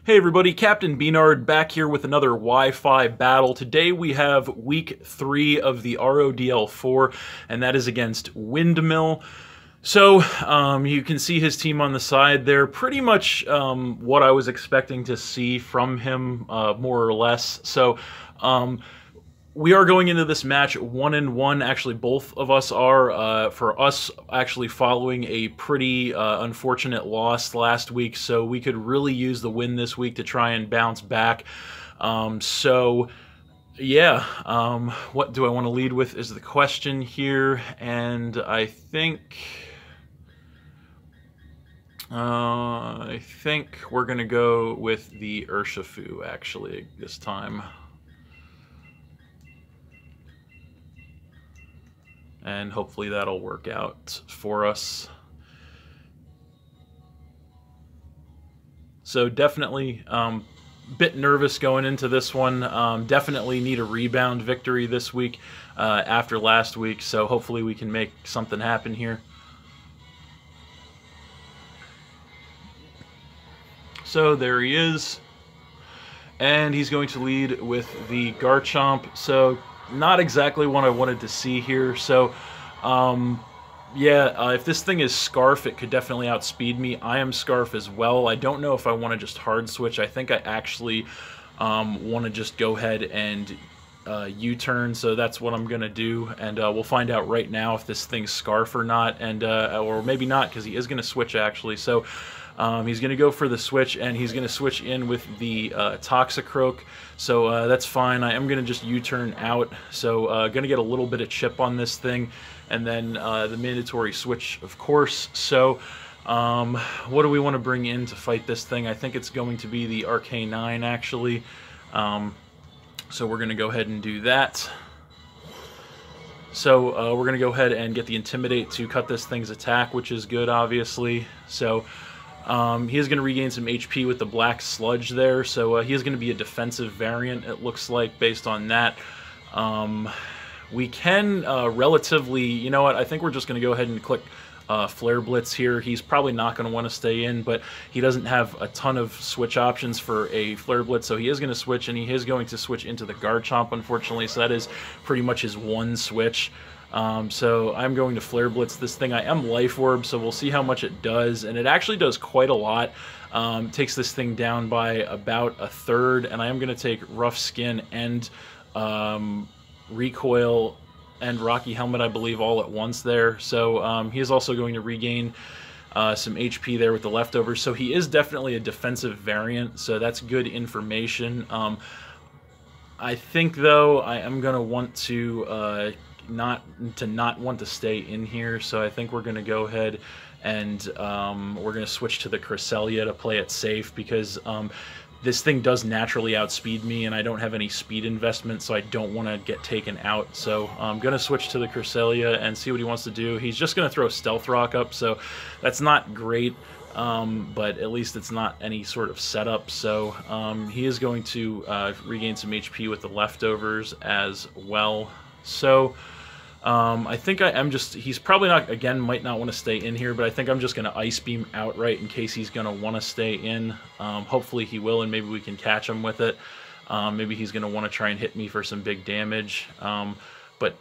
Hey everybody, Captain B-Nard back here with another Wi-Fi battle. Today we have week 3 of the RoDL4, and that is against Windmillll. So, you can see his team on the side there. Pretty much what I was expecting to see from him, more or less. So, we are going into this match 1-1. Actually, both of us are. For us, actually following a pretty unfortunate loss last week, so we could really use the win this week to try and bounce back. Yeah, what do I want to lead with is the question here, and I think we're gonna go with the Urshifu actually this time. And hopefully that'll work out for us. So definitely bit nervous going into this one. Definitely need a rebound victory this week after last week. So hopefully we can make something happen here. So there he is. And he's going to lead with the Garchomp. So not exactly what I wanted to see here. So, if this thing is Scarf, it could definitely outspeed me. I am Scarf as well. I don't know if I want to just hard switch. I think I actually want to just go ahead and U-turn. So that's what I'm going to do. And we'll find out right now if this thing's Scarf or not. And or maybe not, because he is going to switch actually. So he's going to go for the switch, and he's going to switch in with the Toxicroak. So that's fine. I am going to just U-turn out. So going to get a little bit of chip on this thing, and then the mandatory switch, of course. So what do we want to bring in to fight this thing? I think it's going to be the RK9, actually. So we're going to go ahead and do that. So we're going to go ahead and get the Intimidate to cut this thing's attack, which is good, obviously. So he is going to regain some HP with the Black Sludge there, so he is going to be a defensive variant, it looks like, based on that. We can relatively, you know what, I think we're just going to go ahead and click Flare Blitz here. He's probably not going to want to stay in, but he doesn't have a ton of switch options for a Flare Blitz, so he is going to switch, and he is going to switch into the Garchomp, unfortunately, so that is pretty much his one switch. So I'm going to Flare Blitz this thing. I am Life Orb, so we'll see how much it does, and it actually does quite a lot. Takes this thing down by about a third, and I am going to take Rough Skin and Recoil and Rocky Helmet, I believe, all at once there. So he is also going to regain some HP there with the leftovers, so he is definitely a defensive variant, so that's good information. I think, though, I am going to want to not want to stay in here, so I think we're going to go ahead and we're going to switch to the Cresselia to play it safe, because this thing does naturally outspeed me, and I don't have any speed investment, so I don't want to get taken out. So I'm going to switch to the Cresselia and see what he wants to do. He's just going to throw Stealth Rock up, so that's not great, but at least it's not any sort of setup. So he is going to regain some HP with the leftovers as well. So I think I am just, he's probably not, again, might not want to stay in here, but I think I'm just going to Ice Beam outright in case he's going to want to stay in. Hopefully he will, and maybe we can catch him with it. Maybe he's going to want to try and hit me for some big damage. But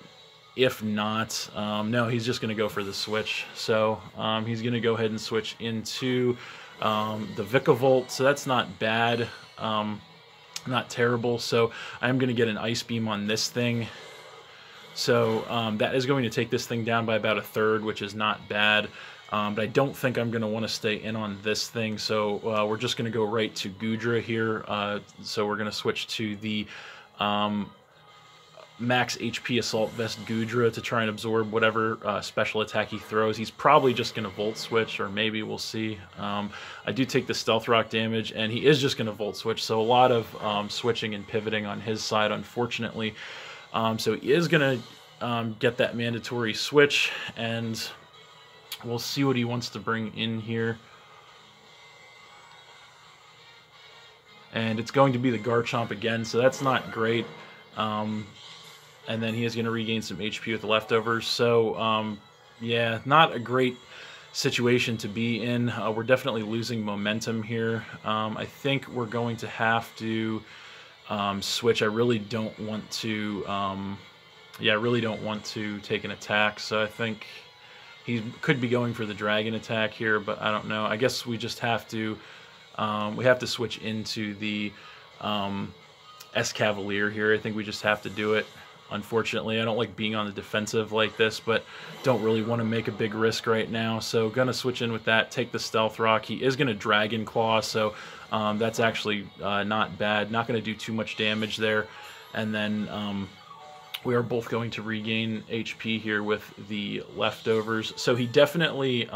if not, no, he's just going to go for the switch. So he's going to go ahead and switch into the Vikavolt, so that's not bad, not terrible. So I'm going to get an Ice Beam on this thing. So that is going to take this thing down by about a third, which is not bad. But I don't think I'm going to want to stay in on this thing. So we're just going to go right to Goodra here. So we're going to switch to the max HP Assault Vest Goodra to try and absorb whatever special attack he throws. He's probably just going to Volt Switch, or maybe we'll see. I do take the Stealth Rock damage, and he is just going to Volt Switch. So a lot of switching and pivoting on his side, unfortunately. So he is going to get that mandatory switch, and we'll see what he wants to bring in here. And it's going to be the Garchomp again, so that's not great. And then he is going to regain some HP with the leftovers. So, yeah, not a great situation to be in. We're definitely losing momentum here. I think we're going to have to switch. I really don't want to, yeah, I really don't want to take an attack, so I think he could be going for the dragon attack here, but I don't know. I guess we just have to, we have to switch into the S-Cavalier here. I think we just have to do it. Unfortunately, I don't like being on the defensive like this, but don't really want to make a big risk right now. So gonna switch in with that, take the Stealth Rock. He is gonna Dragon Claw, so that's actually not bad. Not gonna do too much damage there. And then we are both going to regain HP here with the leftovers. So he definitely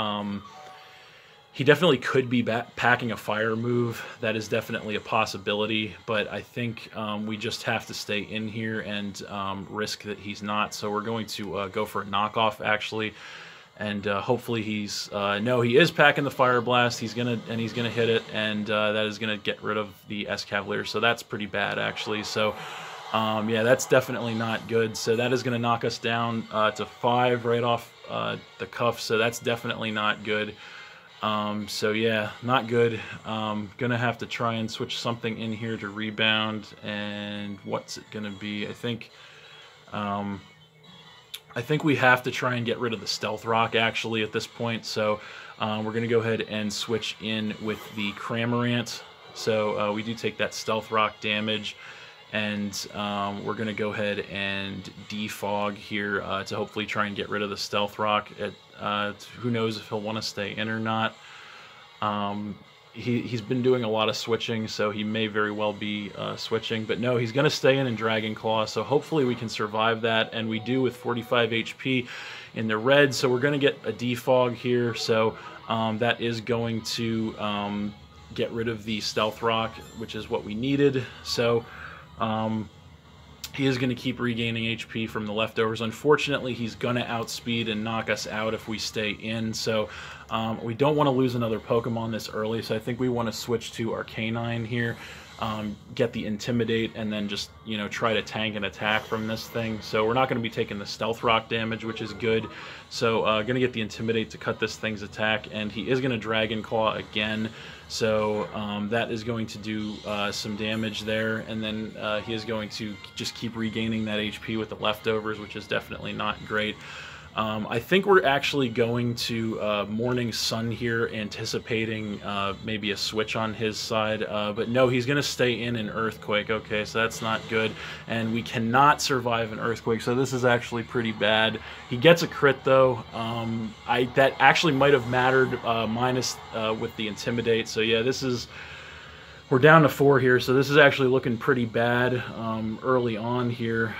could be packing a fire move. That is definitely a possibility, but I think we just have to stay in here and risk that he's not. So we're going to go for a knockoff, actually, and hopefully he's no, he is packing the Fire Blast. He's gonna hit it, and that is gonna get rid of the S-Cavalier. So that's pretty bad, actually. So yeah, that's definitely not good. So that is gonna knock us down to 5 right off the cuff. So that's definitely not good. So yeah, not good. Gonna have to try and switch something in here to rebound, and what's it gonna be? I think we have to try and get rid of the Stealth Rock, actually, at this point. So we're gonna go ahead and switch in with the Cramorant. So we do take that Stealth Rock damage, and we're gonna go ahead and defog here to hopefully try and get rid of the Stealth Rock. Who knows if he'll want to stay in or not. He's been doing a lot of switching, so he may very well be switching. But no, he's going to stay in Dragon Claw, so hopefully we can survive that. And we do with 45 HP in the red, so we're going to get a defog here. So that is going to get rid of the Stealth Rock, which is what we needed. So he is going to keep regaining HP from the leftovers. Unfortunately, he's going to outspeed and knock us out if we stay in. So we don't want to lose another Pokemon this early. So I think we want to switch to Arcanine here, get the Intimidate, and then just, you know, try to tank an attack from this thing. So we're not going to be taking the Stealth Rock damage, which is good. So going to get the Intimidate to cut this thing's attack, and he is going to Dragon Claw again. So that is going to do some damage there, and then he is going to just keep regaining that HP with the leftovers, which is definitely not great. I think we're actually going to Morning Sun here, anticipating maybe a switch on his side, but no, he's going to stay in an Earthquake. Okay, so that's not good, and we cannot survive an Earthquake, so this is actually pretty bad. He gets a crit, though. That actually might have mattered, minus with the Intimidate, so yeah, we're down to 4 here, so this is actually looking pretty bad early on here.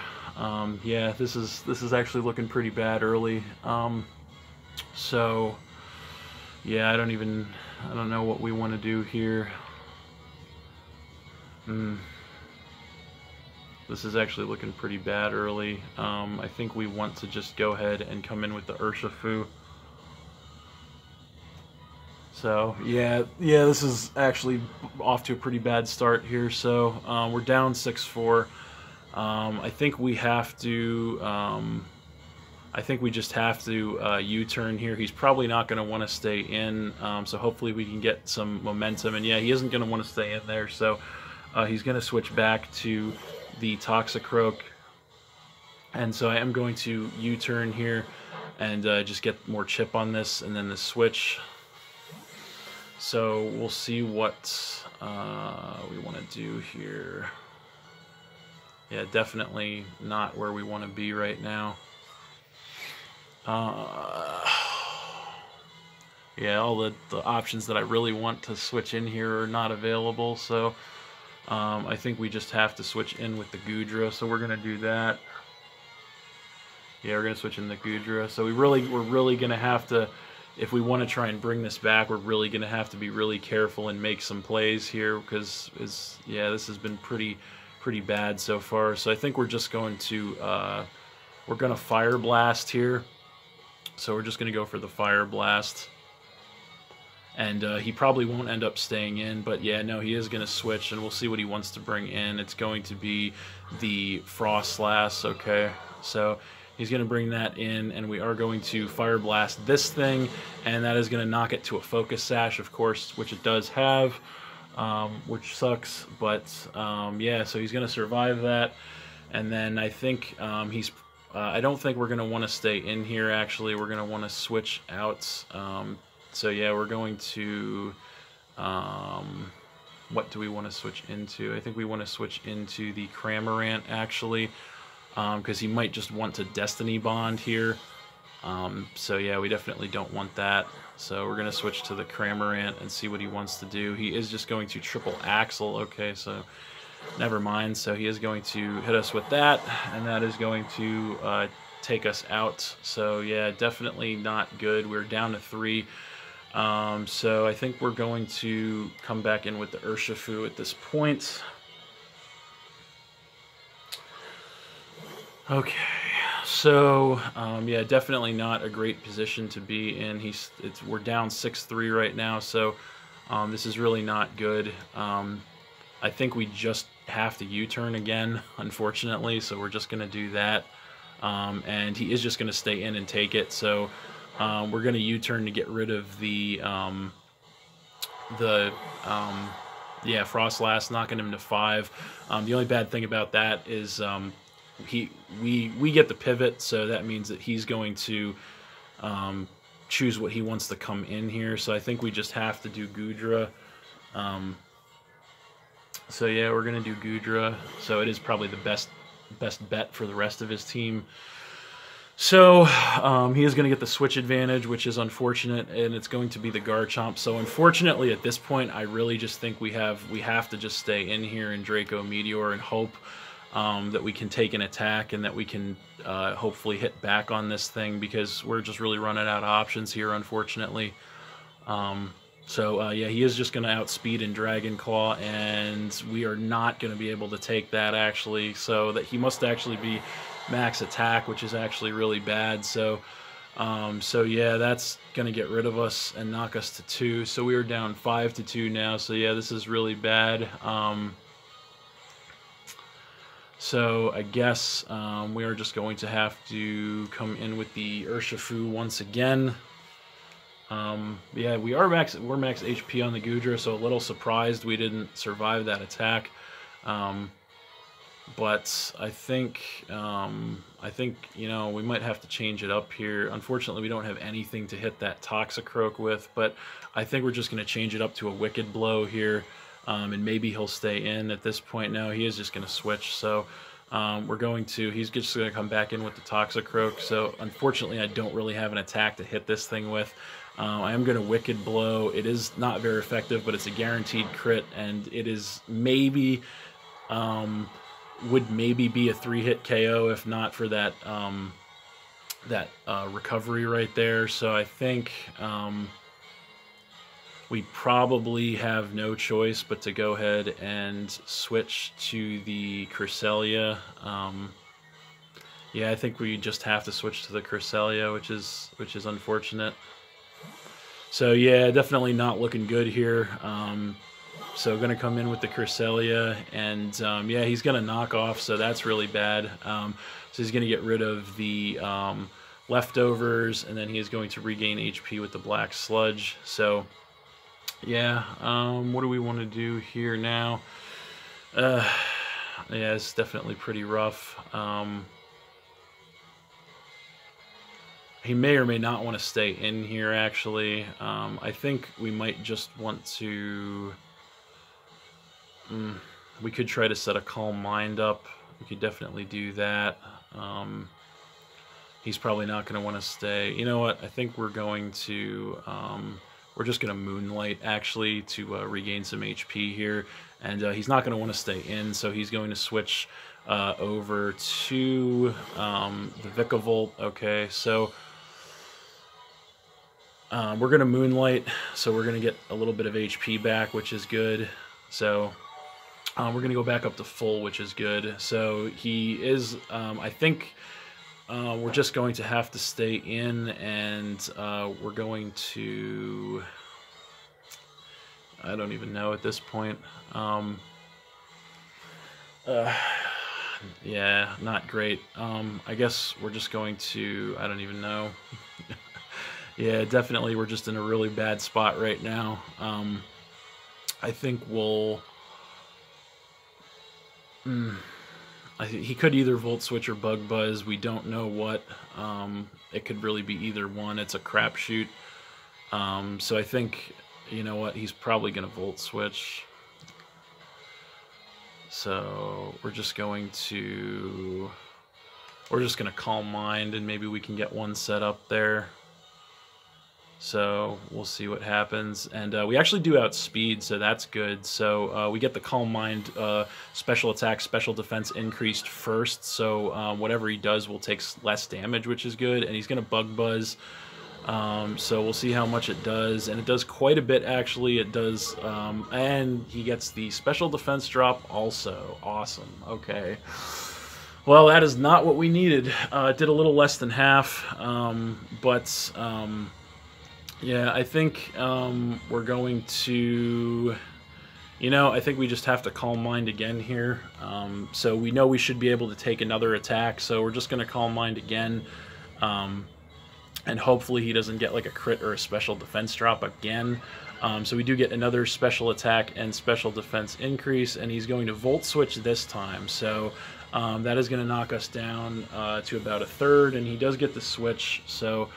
Yeah, this is actually looking pretty bad early. So yeah, I don't know what we want to do here. This is actually looking pretty bad early. I think we want to just go ahead and come in with the Urshifu. So yeah, this is actually off to a pretty bad start here. So we're down 6-4. I think we have to, I think we just have to U-turn here. He's probably not going to want to stay in, so hopefully we can get some momentum. And yeah, he isn't going to want to stay in there, so he's going to switch back to the Toxicroak. And so I am going to U-turn here and just get more chip on this, and then the switch. So we'll see what we want to do here. Yeah, definitely not where we want to be right now. Yeah, all the options that I really want to switch in here are not available, so I think we just have to switch in with the Goodra, so we're going to do that. Yeah, we're going to switch in the Goodra, so we're really going to have to, if we want to try and bring this back, we're really going to have to be really careful and make some plays here, because yeah, this has been pretty bad so far. So I think we're just going to Fire Blast here. So we're just going to go for the Fire Blast, and he probably won't end up staying in, but yeah, no, he is going to switch, and we'll see what he wants to bring in. It's going to be the Frost Slash. Okay, so He's going to bring that in, and we are going to Fire Blast this thing, and that is going to knock it to a Focus Sash, of course, which it does have, which sucks, but yeah, so he's going to survive that, and then I think I don't think we're going to want to stay in here, actually. We're going to want to switch out, so yeah, we're going to, what do we want to switch into? I think we want to switch into the Cramorant, actually, because he might just want to Destiny Bond here. So yeah, we definitely don't want that. So we're going to switch to the Cramorant and see what he wants to do. He is just going to Triple Axle. Okay, so never mind. So he is going to hit us with that, and that is going to take us out. So yeah, definitely not good. We're down to 3. So I think we're going to come back in with the Urshifu at this point. Okay, so yeah, definitely not a great position to be in. We're down 6-3 right now, so this is really not good. I think we just have to U-turn again, unfortunately, so we're just going to do that. And he is just going to stay in and take it, so we're going to U-turn to get rid of the yeah, Frostlass, knocking him to 5. The only bad thing about that is we get the pivot, so that means that he's going to choose what he wants to come in here. So I think we just have to do Goodra. So yeah, we're gonna do Goodra. So it is probably the best bet for the rest of his team. So he is going to get the switch advantage, which is unfortunate, and it's going to be the Garchomp. So unfortunately, at this point, I really just think we have to just stay in here in Draco Meteor and hope that we can take an attack and that we can hopefully hit back on this thing, because we're just really running out of options here, unfortunately. So yeah, he is just going to outspeed and Dragon Claw, and we are not going to be able to take that, actually. So that he must actually be max attack, which is actually really bad. So so yeah, that's going to get rid of us and knock us to 2. So we are down 5-2 now. So yeah, this is really bad. So I guess we are just going to have to come in with the Urshifu once again. Yeah, we're max HP on the Goodra, so a little surprised we didn't survive that attack. But I think you know, we might have to change it up here. Unfortunately, we don't have anything to hit that Toxicroak with, but I think we're just going to change it up to a Wicked Blow here, and maybe he'll stay in at this point. No, he is just going to switch, so he's just going to come back in with the Toxicroak. So unfortunately, I don't really have an attack to hit this thing with. I am going to Wicked Blow. It is not very effective, but it's a guaranteed crit, and it is maybe would maybe be a 3-hit KO if not for that recovery right there. So I think we probably have no choice but to go ahead and switch to the Cresselia. Yeah, I think we just have to switch to the Cresselia, which is unfortunate. So yeah, definitely not looking good here. So going to come in with the Cresselia, and yeah, he's going to knock off, so that's really bad. So he's going to get rid of the leftovers, and then he is going to regain HP with the Black Sludge. So yeah, what do we want to do here now? Yeah, it's definitely pretty rough. He may or may not want to stay in here, actually. I think we might just want to... we could try to set a Calm Mind up. We could definitely do that. He's probably not going to want to stay. You know what? I think we're going to... we're just going to Moonlight, actually, to regain some HP here. And he's not going to want to stay in, so he's going to switch over to the Vikavolt. Okay, so... we're going to Moonlight, so we're going to get a little bit of HP back, which is good. So we're going to go back up to full, which is good. So he is, I think we're just going to have to stay in, and we're going to, I don't even know at this point. Yeah, not great. I guess we're just going to, I don't even know. Yeah, definitely we're just in a really bad spot right now. I think we'll... he could either Volt Switch or Bug Buzz. We don't know what. It could really be either one. It's a crapshoot. So I think, you know what, he's probably going to Volt Switch. So we're just going to Calm Mind, and maybe we can get one set up there. So we'll see what happens. And we actually do outspeed, so that's good. So we get the Calm Mind special attack, special defense increased first. So whatever he does will take less damage, which is good. And he's going to Bug Buzz. So we'll see how much it does. And it does quite a bit, actually. It does. And he gets the special defense drop also. Awesome. Okay. Well, that is not what we needed. It did a little less than half. Yeah, I think we're going to, I think we just have to Calm Mind again here. So we know we should be able to take another attack, so we're just going to Calm Mind again. And hopefully he doesn't get like a crit or a special defense drop again. So we do get another special attack and special defense increase, and he's going to Volt Switch this time. So that is going to knock us down to about a third, and he does get the switch, so...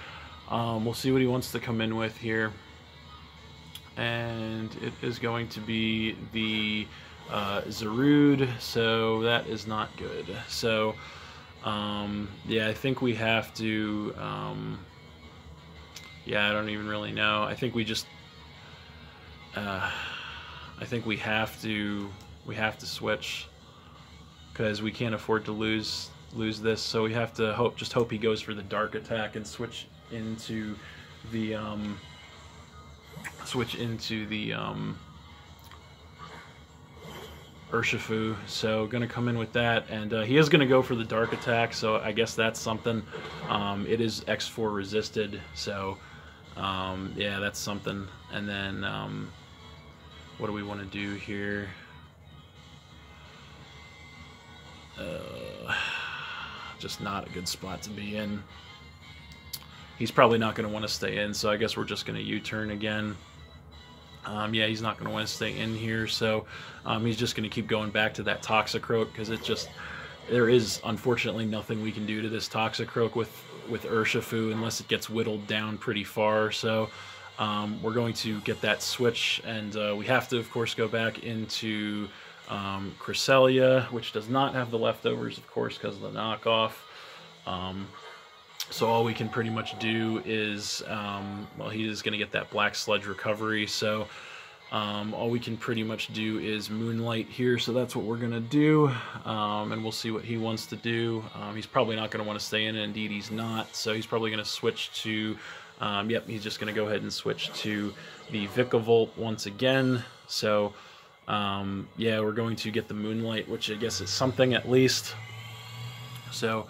we'll see what he wants to come in with here. And it is going to be the Zarude, so that is not good. So, yeah, I think we have to... yeah, I don't even really know. I think we just... I think we have to switch, because we can't afford to lose this. So we have to just hope he goes for the dark attack and switch into the Urshifu. So gonna come in with that, and he is gonna go for the dark attack, so I guess that's something. It is X4 resisted, so yeah, that's something. And then what do we want to do here? Just not a good spot to be in. He's probably not going to want to stay in, so I guess we're just going to U-turn again. Yeah, he's not going to want to stay in here, so he's just going to keep going back to that Toxicroak, because there is unfortunately nothing we can do to this Toxicroak with Urshifu unless it gets whittled down pretty far. So we're going to get that switch, and we have to, of course, go back into Cresselia, which does not have the leftovers, of course, because of the knockoff. So all we can pretty much do is, well, he is going to get that Black Sludge recovery, so all we can pretty much do is Moonlight here, so that's what we're going to do, and we'll see what he wants to do. He's probably not going to want to stay in, and indeed he's not, so he's probably going to switch to, yep, he's just going to go ahead and switch to the Vikavolt once again. So, yeah, we're going to get the Moonlight, which I guess is something at least. So,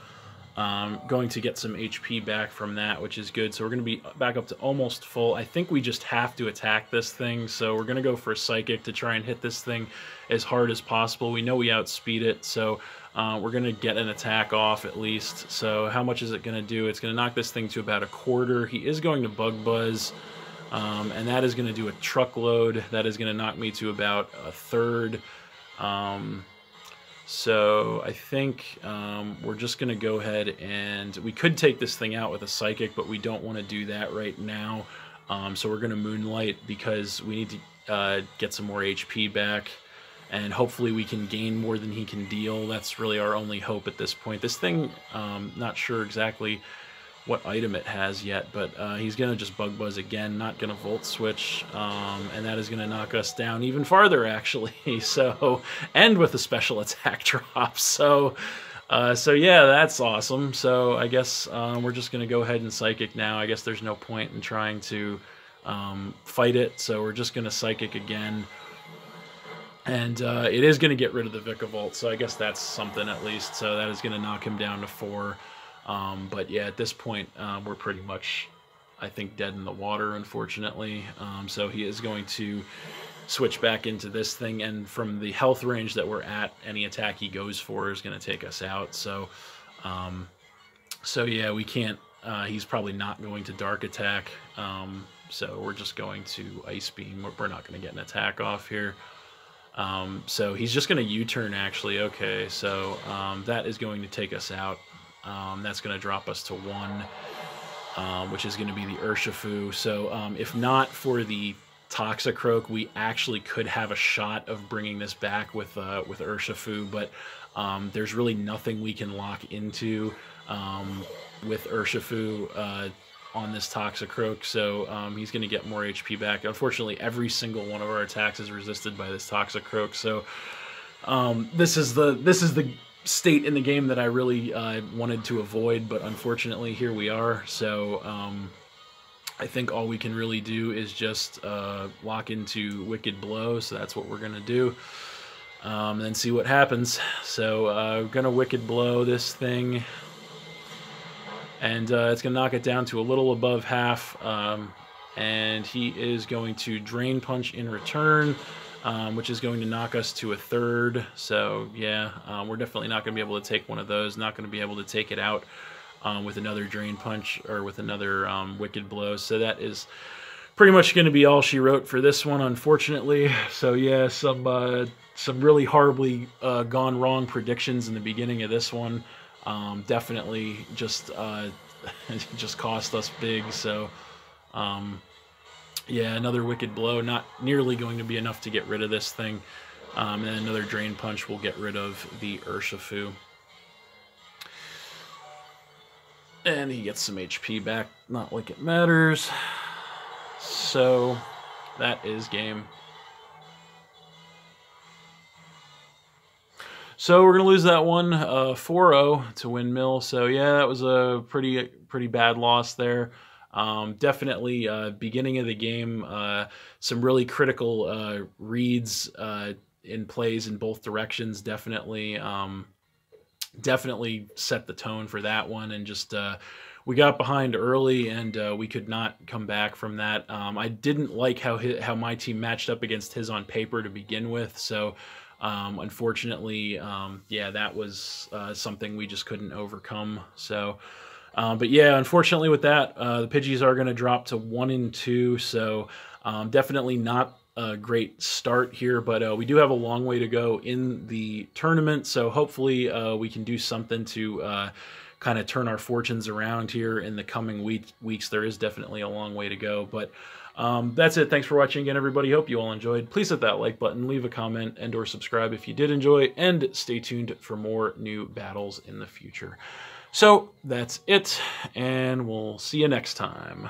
going to get some HP back from that, which is good. So we're going to be back up to almost full. I think we just have to attack this thing, so we're going to go for a Psychic to try and hit this thing as hard as possible. We know we outspeed it, so we're going to get an attack off at least. So how much is it going to do? It's going to knock this thing to about a quarter. He is going to Bug Buzz, and that is going to do a truckload. That is going to knock me to about a third. So I think we're just going to go ahead, and we could take this thing out with a Psychic, but we don't want to do that right now. So we're going to Moonlight because we need to get some more HP back, and hopefully we can gain more than he can deal. That's really our only hope at this point. This thing, not sure exactly what item it has yet, but he's going to just Bug Buzz again, not going to Volt Switch, and that is going to knock us down even farther, actually. So, and with a special attack drop. So yeah, that's awesome. So I guess we're just going to go ahead and Psychic now. I guess there's no point in trying to fight it, so we're just going to Psychic again. And it is going to get rid of the Vikavolt, so I guess that's something at least. So that is going to knock him down to 4. But yeah, at this point, we're pretty much, I think, dead in the water, unfortunately. So he is going to switch back into this thing, and from the health range that we're at, any attack he goes for is going to take us out. So, so yeah, we can't. He's probably not going to Dark Attack. So we're just going to Ice Beam. We're not going to get an attack off here. So he's just going to U-turn, actually. Okay, so that is going to take us out. That's going to drop us to 1, which is going to be the Urshifu. So if not for the Toxicroak, we actually could have a shot of bringing this back with Urshifu, but there's really nothing we can lock into with Urshifu on this Toxicroak, so he's going to get more HP back. Unfortunately, every single one of our attacks is resisted by this Toxicroak, so this is the state in the game that I really wanted to avoid, but unfortunately here we are. So I think all we can really do is just lock into Wicked Blow, so that's what we're going to do, and then see what happens. So we're going to Wicked Blow this thing, and it's going to knock it down to a little above half, and he is going to Drain Punch in return, which is going to knock us to a 3rd. So yeah, we're definitely not going to be able to take one of those, not going to be able to take it out with another Drain Punch or with another Wicked Blow. So that is pretty much going to be all she wrote for this one, unfortunately. So yeah, some really horribly gone wrong predictions in the beginning of this one. Definitely just just cost us big. So yeah, another Wicked Blow, not nearly going to be enough to get rid of this thing. And then another Drain Punch will get rid of the Urshifu. And he gets some HP back, not like it matters. So that is game. So we're going to lose that one 4-0 to Windmill. So yeah, that was a pretty bad loss there. Definitely beginning of the game, some really critical reads in plays in both directions. Definitely set the tone for that one, and just we got behind early, and we could not come back from that. I didn't like how my team matched up against his on paper to begin with, so unfortunately, yeah, that was something we just couldn't overcome. So but yeah, unfortunately with that, the Pidgeys are going to drop to 1 and 2, so definitely not a great start here, but we do have a long way to go in the tournament, so hopefully we can do something to kind of turn our fortunes around here in the coming weeks. There is definitely a long way to go, but that's it. Thanks for watching again, everybody. Hope you all enjoyed. Please hit that like button, leave a comment, and or subscribe if you did enjoy, and stay tuned for more new battles in the future. So that's it, and we'll see you next time.